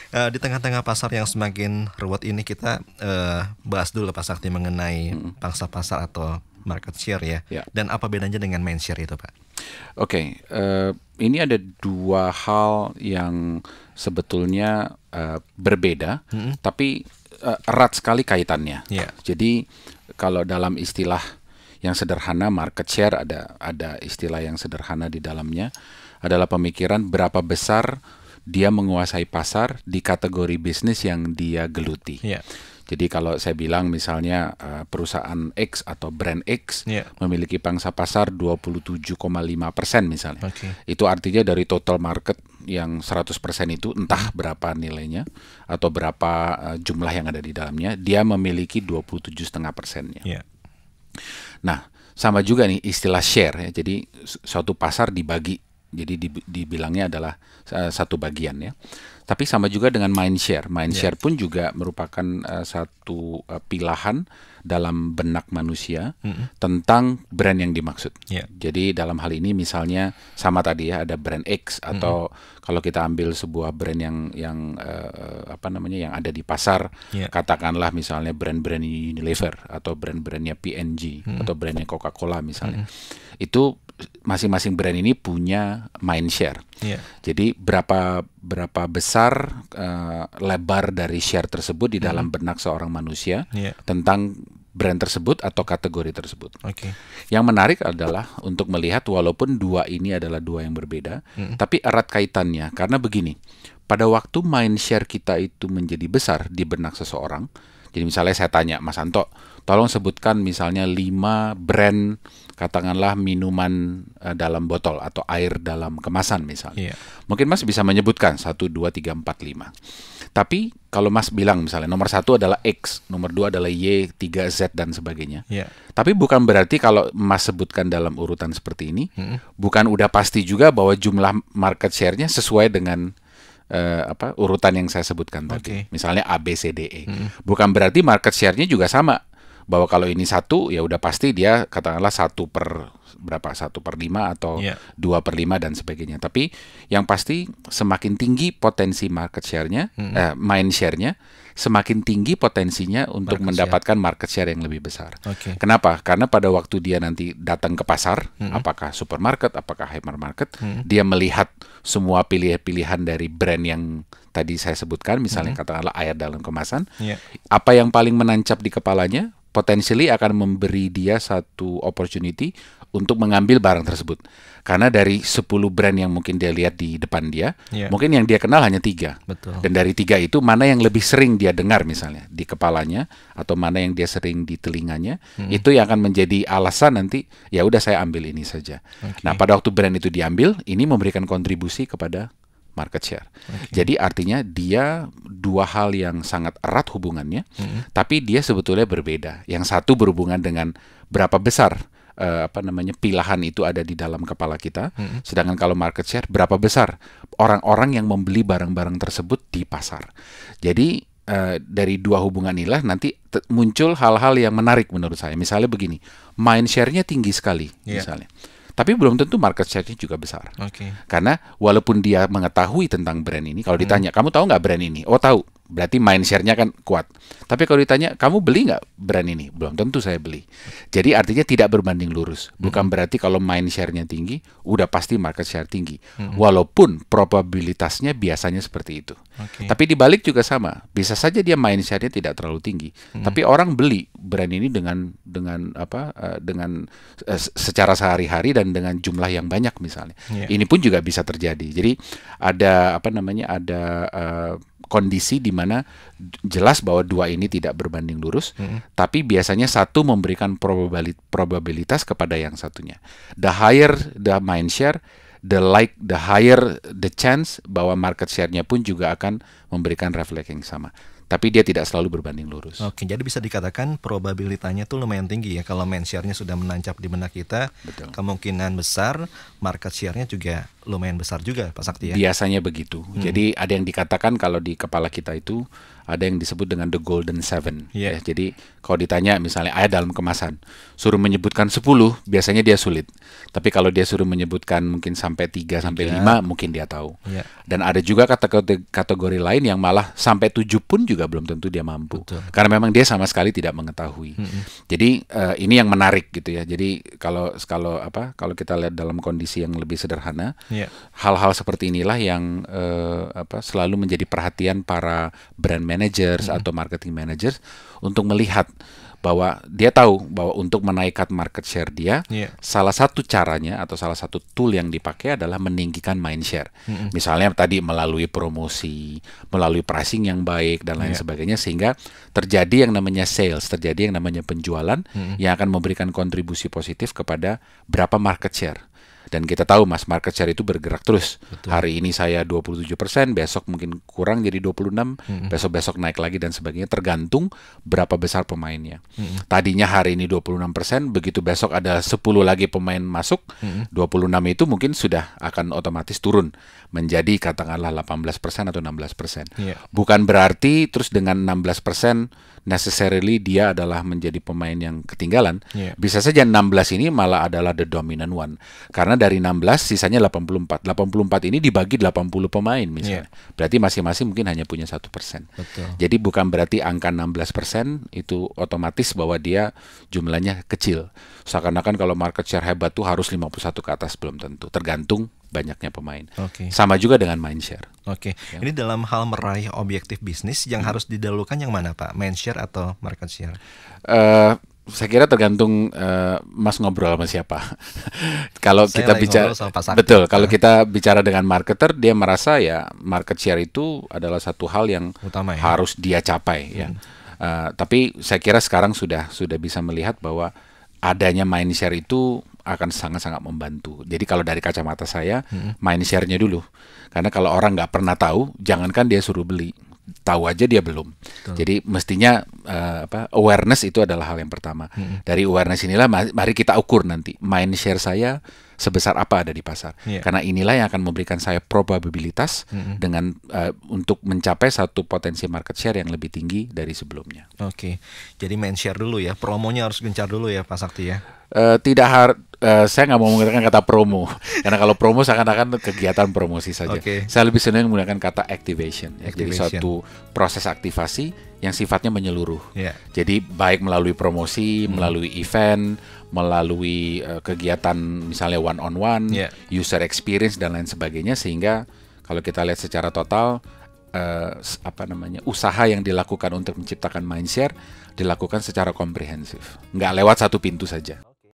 Di tengah-tengah pasar yang semakin ruwet ini kita bahas dulu Pak Sakti mengenai pangsa pasar atau market share ya. Ya. Dan apa bedanya dengan main share itu Pak? Oke, ini ada dua hal yang sebetulnya berbeda, tapi erat sekali kaitannya. Ya. Jadi kalau dalam istilah yang sederhana market share, ada istilah yang sederhana di dalamnya adalah pemikiran berapa besar dia menguasai pasar di kategori bisnis yang dia geluti. Ya. Jadi kalau saya bilang misalnya perusahaan X atau brand X Ya. memiliki pangsa pasar 27,5% misalnya. Oke. Itu artinya dari total market yang 100% itu entah berapa nilainya atau berapa jumlah yang ada di dalamnya, dia memiliki 27,5%-nya. Ya. Nah, sama juga nih istilah share ya. Jadi suatu pasar dibagi. Jadi dibilangnya adalah satu bagian ya. Tapi sama juga dengan mind share. Mind share pun juga merupakan satu pilahan dalam benak manusia tentang brand yang dimaksud. Jadi dalam hal ini misalnya sama tadi ya, ada brand X atau kalau kita ambil sebuah brand yang yang ada di pasar, katakanlah misalnya brand-brand Unilever atau brand-brandnya P&G atau brandnya Coca-Cola misalnya. Itu masing-masing brand ini punya mind share. Jadi berapa besar lebar dari share tersebut di dalam benak seorang manusia tentang brand tersebut atau kategori tersebut. Yang menarik adalah untuk melihat walaupun dua ini adalah dua yang berbeda, tapi erat kaitannya karena begini. Pada waktu mind share kita itu menjadi besar di benak seseorang, jadi misalnya saya tanya, Mas Anto, tolong sebutkan misalnya 5 brand, katakanlah minuman dalam botol atau air dalam kemasan misalnya. Mungkin Mas bisa menyebutkan 1, 2, 3, 4, 5. Tapi kalau Mas bilang misalnya nomor 1 adalah X, nomor 2 adalah Y, 3 Z dan sebagainya. Tapi bukan berarti kalau Mas sebutkan dalam urutan seperti ini, bukan udah pasti juga bahwa jumlah market share-nya sesuai dengan urutan yang saya sebutkan tadi. Misalnya A, B, C, D, E. Bukan berarti market share-nya juga sama. Bahwa kalau ini 1, ya udah pasti dia katakanlah 1/5 atau 2/5 dan sebagainya. Tapi yang pasti semakin tinggi potensi market share-nya, mind share-nya, semakin tinggi potensinya untuk mendapatkan market share yang lebih besar. Kenapa? Karena pada waktu dia nanti datang ke pasar, apakah supermarket, apakah hypermarket, dia melihat semua pilihan dari brand yang tadi saya sebutkan, misalnya katakanlah air dalam kemasan, apa yang paling menancap di kepalanya, potentially akan memberi dia satu opportunity untuk mengambil barang tersebut. Karena dari 10 brand yang mungkin dia lihat di depan dia, mungkin yang dia kenal hanya 3. Dan dari 3 itu, mana yang lebih sering dia dengar misalnya di kepalanya, atau mana yang dia sering di telinganya, itu yang akan menjadi alasan nanti, ya udah saya ambil ini saja. Nah, pada waktu brand itu diambil, ini memberikan kontribusi kepada market share. Jadi artinya dia dua hal yang sangat erat hubungannya, tapi dia sebetulnya berbeda. Yang satu berhubungan dengan berapa besar pilahan itu ada di dalam kepala kita, sedangkan kalau market share berapa besar orang-orang yang membeli barang-barang tersebut di pasar. Jadi dari dua hubungan inilah nanti muncul hal-hal yang menarik menurut saya. Misalnya begini, mind share-nya tinggi sekali misalnya. Tapi belum tentu market share-nya juga besar. Karena walaupun dia mengetahui tentang brand ini, kalau ditanya, kamu tahu nggak brand ini? Oh tahu, berarti mind share-nya kan kuat. Tapi kalau ditanya, kamu beli nggak brand ini? Belum tentu saya beli. Jadi artinya tidak berbanding lurus. Bukan berarti kalau mind share-nya tinggi, udah pasti market share tinggi. Walaupun probabilitasnya biasanya seperti itu. Tapi dibalik juga sama. Bisa saja dia mind share-nya tidak terlalu tinggi. Tapi orang beli brand ini dengan secara sehari-hari dan dengan jumlah yang banyak misalnya. Ini pun juga bisa terjadi. Jadi ada kondisi di mana jelas bahwa dua ini tidak berbanding lurus, tapi biasanya satu memberikan probabilitas kepada yang satunya. The higher the mind share, the higher the chance bahwa market share-nya pun juga akan memberikan refleks yang sama. Tapi dia tidak selalu berbanding lurus. Jadi bisa dikatakan probabilitasnya tuh lumayan tinggi ya. Kalau mind share-nya sudah menancap di benak kita, kemungkinan besar market share-nya juga lumayan besar juga Pak Sakti ya. Biasanya begitu. Jadi ada yang dikatakan kalau di kepala kita itu ada yang disebut dengan the golden seven. Yeah. Ya, jadi kalau ditanya misalnya ayat dalam kemasan, suruh menyebutkan 10, biasanya dia sulit. Tapi kalau dia suruh menyebutkan mungkin sampai 3 sampai 5, mungkin dia tahu. Yeah. Dan ada juga kategori lain yang malah sampai 7 pun juga belum tentu dia mampu. Betul. Karena memang dia sama sekali tidak mengetahui. Jadi ini yang menarik gitu ya. Jadi kalau kita lihat dalam kondisi yang lebih sederhana, hal-hal seperti inilah yang selalu menjadi perhatian para brand managers atau marketing managers untuk melihat bahwa dia tahu bahwa untuk menaikkan market share dia, salah satu caranya atau salah satu tool yang dipakai adalah meninggikan mind share. Misalnya tadi melalui promosi, melalui pricing yang baik dan lain sebagainya, sehingga terjadi yang namanya sales, terjadi yang namanya penjualan yang akan memberikan kontribusi positif kepada berapa market share. Dan kita tahu Mas, market share itu bergerak terus. Betul. Hari ini saya 27%, besok mungkin kurang jadi 26%, besok-besok naik lagi dan sebagainya, tergantung berapa besar pemainnya. Tadinya hari ini 26%, begitu besok ada 10 lagi pemain masuk, 26 itu mungkin sudah akan otomatis turun menjadi katakanlah 18% atau 16%. Bukan berarti terus dengan 16% necessarily dia adalah menjadi pemain yang ketinggalan. Bisa saja 16 ini malah adalah the dominant one. Karena dari 16 sisanya 84. 84 ini dibagi 80 pemain misalnya. Berarti masing-masing mungkin hanya punya 1%. Jadi bukan berarti angka 16% itu otomatis bahwa dia jumlahnya kecil. Seakan-akan kalau market share hebat tuh harus 51 ke atas, belum tentu. Tergantung banyaknya pemain. Sama juga dengan mind share. Ini dalam hal meraih objektif bisnis yang harus didahulukan yang mana Pak? Mind share atau market share? Saya kira tergantung Mas ngobrol sama siapa. Kalau kita bicara betul, kalau kita bicara dengan marketer, dia merasa ya market share itu adalah satu hal yang utama, harus dia capai ya. Tapi saya kira sekarang sudah bisa melihat bahwa adanya mind share itu akan sangat-sangat membantu. Jadi kalau dari kacamata saya, mind share-nya dulu. Karena kalau orang nggak pernah tahu, jangankan dia suruh beli, tahu aja dia belum. Jadi mestinya awareness itu adalah hal yang pertama. Dari awareness inilah mari kita ukur nanti mind share saya sebesar apa ada di pasar. Karena inilah yang akan memberikan saya probabilitas dengan untuk mencapai satu potensi market share yang lebih tinggi dari sebelumnya. Jadi mind share dulu ya, promonya harus gencar dulu ya Pak Sakti ya. Saya nggak mau menggunakan kata promo, karena kalau promo seakan-akan kegiatan promosi saja. Saya lebih senang menggunakan kata activation. Jadi suatu proses aktivasi yang sifatnya menyeluruh. Jadi baik melalui promosi, melalui event, melalui kegiatan misalnya one on one, user experience dan lain sebagainya, sehingga kalau kita lihat secara total usaha yang dilakukan untuk menciptakan mind share dilakukan secara komprehensif, nggak lewat satu pintu saja.